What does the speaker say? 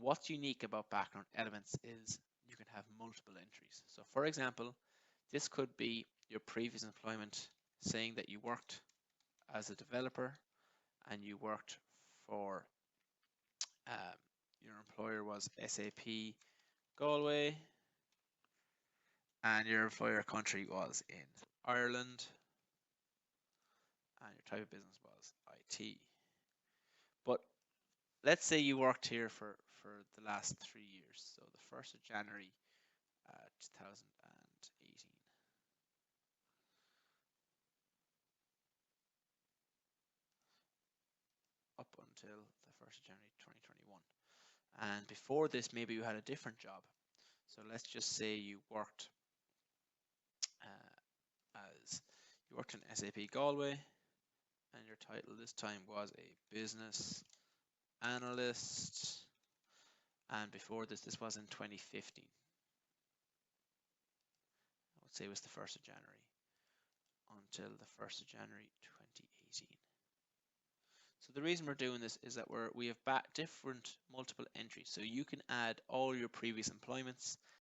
what's unique about background elements is you can have multiple entries. So for example, this could be your previous employment, saying that you worked as a developer and you worked for your employer was SAP Galway and your employer country was in Ireland and your type of business was IT. But let's say you worked here for the last 3 years, so the 1st of January 2018 up until the 1st of January 2021. And before this, maybe you had a different job. So let's just say you worked in SAP Galway, and your title this time was a business analyst. And before this was in 2015. I would say it was the 1st of January until the 1st of January 2018. So the reason we're doing this is that we have different multiple entries. So you can add all your previous employments